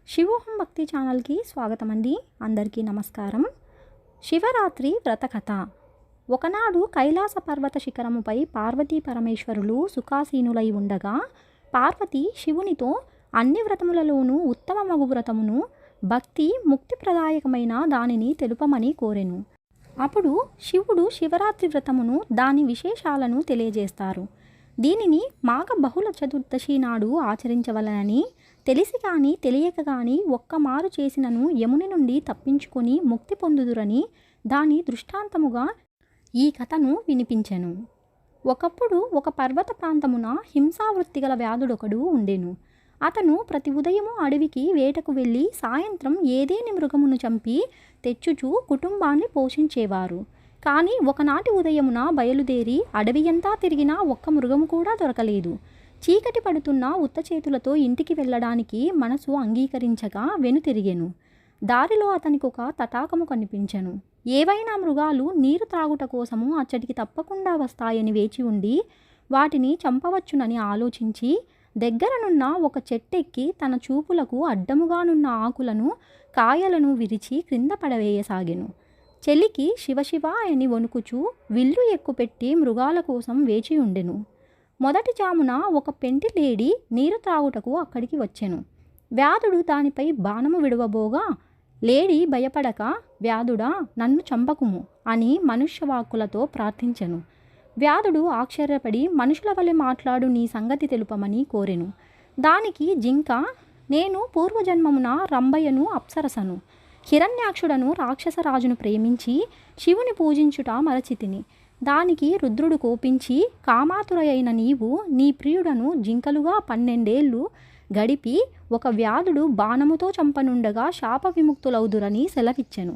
శివోహం భక్తి ఛానల్కి స్వాగతం అండి. అందరికీ నమస్కారం. శివరాత్రి వ్రతకథ. ఒకనాడు కైలాస పర్వత శిఖరముపై పార్వతీ పరమేశ్వరులు సుఖాసీనులై ఉండగా పార్వతి శివునితో అన్ని వ్రతములలోనూ ఉత్తమ మగు వ్రతమును భక్తి ముక్తిప్రదాయకమైన దానిని తెలుపమని కోరెను. అప్పుడు శివుడు శివరాత్రి వ్రతమును దాని విశేషాలను తెలియజేస్తారు. దీనిని మాఘ బహుళ చతుర్దశి నాడు ఆచరించవలనని, తెలిసి కానీ తెలియక కానీ ఒక్కమారు చేసినను యముని నుండి తప్పించుకొని ముక్తి పొందుదురని దాని దృష్టాంతముగా ఈ కథను వినిపించెను. ఒకప్పుడు ఒక పర్వత ప్రాంతమున హింసావృత్తిగల వ్యాధుడొకడు ఉండెను. అతను ప్రతి ఉదయము అడవికి వేటకు వెళ్ళి సాయంత్రం ఏదేని మృగమును చంపి తెచ్చుచూ కుటుంబాన్ని పోషించేవారు. కానీ ఒకనాటి ఉదయమున బయలుదేరి అడవియంతా తిరిగినా ఒక్క మృగము కూడా దొరకలేదు. చీకటి పడుతున్న ఉత్త చేతులతో ఇంటికి వెళ్ళడానికి మనసు అంగీకరించగా వెనుతిరిగెను. దారిలో అతనికి ఒక తటాకము కనిపించెను. ఏవైనా మృగాలు నీరు త్రాగుట కోసము అచ్చటికి తప్పకుండా వస్తాయని వేచి ఉండి వాటిని చంపవచ్చునని ఆలోచించి దగ్గరనున్న ఒక చెట్టెక్కి తన చూపులకు అడ్డముగానున్న ఆకులను కాయలను విరిచి క్రింద పడవేయసాగెను. చెలికి శివశివ అని వణుకుచూ విల్లు ఎక్కుపెట్టి మృగాల కోసం వేచి ఉండెను. మొదటి జామున ఒక పెంటి లేడి నీరు త్రాగుటకు అక్కడికి వచ్చెను. వ్యాధుడు దానిపై బాణము విడవబోగా లేడి భయపడక, వ్యాధుడా నన్ను చంపకుము అని మనుష్యవాక్కులతో ప్రార్థించెను. వ్యాధుడు ఆశ్చర్యపడి మనుషుల వలె మాట్లాడు నీ సంగతి తెలుపమని కోరెను. దానికి జింక, నేను పూర్వజన్మమున రంభయ్యను అప్సరసను, హిరణ్యాక్షుడను రాక్షసరాజును ప్రేమించి శివుని పూజించుట మరచితిని. దానికి రుద్రుడు కోపించి, కామాతురయైన నీవు నీ ప్రియుడను జింకలుగా 12 ఏళ్ళు గడిపి ఒక వ్యాధుడు బాణముతో చంపనుండగా శాప విముక్తులౌదురని సెలవిచ్చెను.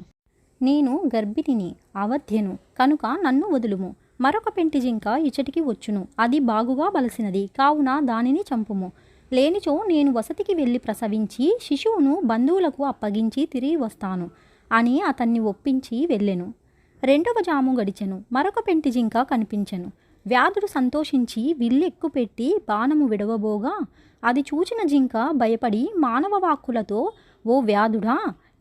నేను గర్భిణిని, అవధ్యను కనుక నన్ను వదులుము. మరొక పెంటి జింక ఇచ్చటికి వచ్చును, అది బాగుగా బలసినది, కావున దానిని చంపుము. లేనిచో నేను వసతికి వెళ్ళి ప్రసవించి శిశువును బంధువులకు అప్పగించి తిరిగి వస్తాను అని అతన్ని ఒప్పించి వెళ్ళెను. రెండవ జాము గడిచెను. మరొక పెంటి జింక కనిపించెను. వ్యాధుడు సంతోషించి విల్లెక్కుపెట్టి బాణము విడవబోగా అది చూచిన జింక భయపడి మానవ వాక్కులతో, ఓ వ్యాధుడా,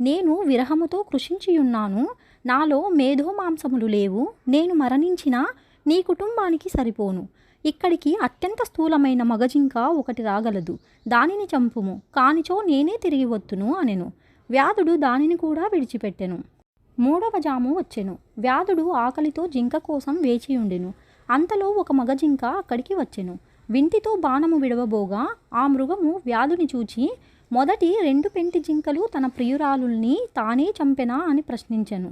నేను విరహముతో కృషించియున్నాను, నాలో మేధో మాంసములు లేవు, నేను మరణించినా నీ కుటుంబానికి సరిపోను. ఇక్కడికి అత్యంత స్థూలమైన మగజింక ఒకటి రాగలదు, దానిని చంపుము, కానిచో నేనే తిరిగి వత్తును అనెను. వ్యాధుడు దానిని కూడా విడిచిపెట్టెను. మూడవ జాము వచ్చెను. వ్యాధుడు ఆకలితో జింక కోసం వేచియుండెను. అంతలో ఒక మగజింక అక్కడికి వచ్చెను. వింటితో బాణము విడవబోగా ఆ మృగము వ్యాధుని చూచి, మొదటి 2 పెంటి జింకలు తన ప్రియురాలుల్ని తానే చంపెనా అని ప్రశ్నించెను.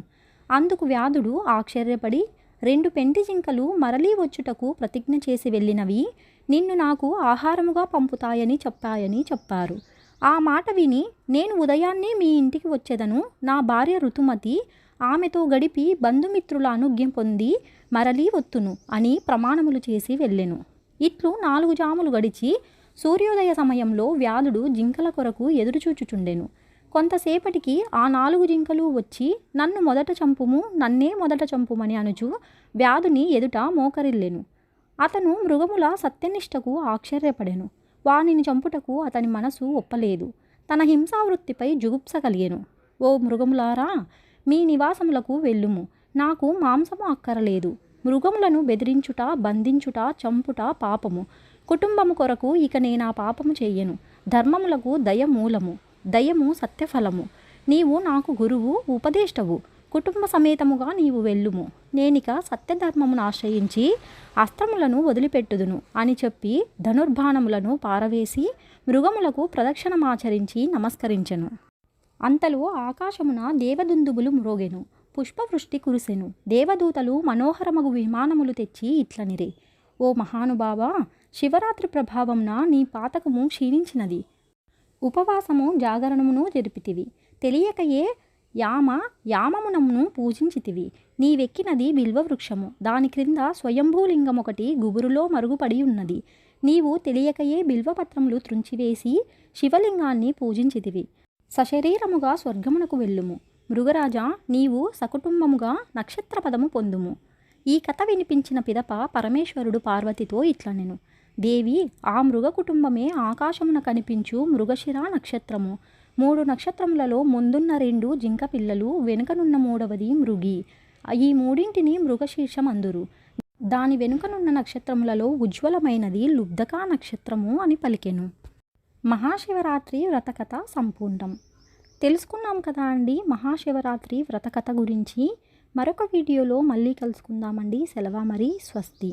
అందుకు వ్యాధుడు ఆశ్చర్యపడి, 2 పెంటి జింకలు మరలీ వచ్చుటకు ప్రతిజ్ఞ చేసి వెళ్ళినవి నిన్ను నాకు ఆహారముగా పంపుతాయని చెప్పాయని చెప్పారు. ఆ మాట విని, నేను ఉదయాన్నే మీ ఇంటికి వచ్చేదను, నా భార్య ఋతుమతి, ఆమెతో గడిపి బంధుమిత్రుల అనుజ్ఞ పొంది మరలీ వత్తును అని ప్రమాణములు చేసి వెళ్ళెను. ఇట్లు 4 జాములు గడిచి సూర్యోదయ సమయంలో వ్యాధుడు జింకల కొరకు ఎదురుచూచుచుండెను. కొంతసేపటికి ఆ 4 జింకలు వచ్చి, నన్ను మొదట చంపుము, నన్నే మొదట చంపుమని అనుచు వ్యాధుని ఎదుట మోకరిల్లెను. అతను మృగముల సత్యనిష్టకు ఆశ్చర్యపడెను. వానిని చంపుటకు అతని మనసు ఒప్పలేదు. తన హింసావృత్తిపై జుగుప్స కలిగెను. ఓ మృగములారా, మీ నివాసములకు వెళ్ళుము, నాకు మాంసము అక్కరలేదు. మృగములను బెదిరించుట, బంధించుట, చంపుట పాపము. కుటుంబము కొరకు ఇక నేనా పాపము చెయ్యను. ధర్మములకు దయ మూలము, దయము సత్యఫలము. నీవు నాకు గురువు, ఉపదేష్టవు. కుటుంబ సమేతముగా నీవు వెళ్ళుము. నేనిక సత్యధర్మమును ఆశ్రయించి అస్త్రములను వదిలిపెట్టుదును అని చెప్పి ధనుర్బాణములను పారవేసి మృగములకు ప్రదక్షిణమాచరించి నమస్కరించెను. అంతలో ఆకాశమున దేవదుందుబులు మ్రోగెను, పుష్పవృష్టి కురిసెను. దేవదూతలు మనోహరమగు విమానములు తెచ్చి ఇట్లనిరే, ఓ మహానుభావా, శివరాత్రి ప్రభావంన నీ పాతకము క్షీణించినది. ఉపవాసము జాగరణమును జరిపితివి. తెలియకయే యామమునమును పూజించితివి. నీవెక్కినది బిల్వవృక్షము, దాని క్రింద స్వయంభూలింగమొకటి గుబురులో మరుగుపడి ఉన్నది. నీవు తెలియకయే బిల్వపత్రములు త్రుంచివేసి శివలింగాన్ని పూజించితివి. సశరీరముగా స్వర్గమునకు వెళ్ళుము. మృగరాజా, నీవు సకుటుంబముగా నక్షత్రపదము పొందుము. ఈ కథ వినిపించిన పిదప పరమేశ్వరుడు పార్వతితో ఇట్లనెను, దేవి, ఆ మృగ కుటుంబమే ఆకాశమున కనిపించు మృగశిర నక్షత్రము. 3 నక్షత్రములలో ముందున్న 2 జింక పిల్లలు, వెనుకనున్న 3వది మృగి. ఈ మూడింటిని మృగశీర్షం అందురు. దాని వెనుకనున్న నక్షత్రములలో ఉజ్వలమైనది లుబ్ధకా నక్షత్రము అని పలికెను. మహాశివరాత్రి వ్రతకథ సంపూర్ణం. తెలుసుకున్నాం కదా అండి మహాశివరాత్రి వ్రతకథ గురించి. మరొక వీడియోలో మళ్ళీ కలుసుకుందామండి. సెలవు మరి. స్వస్తి.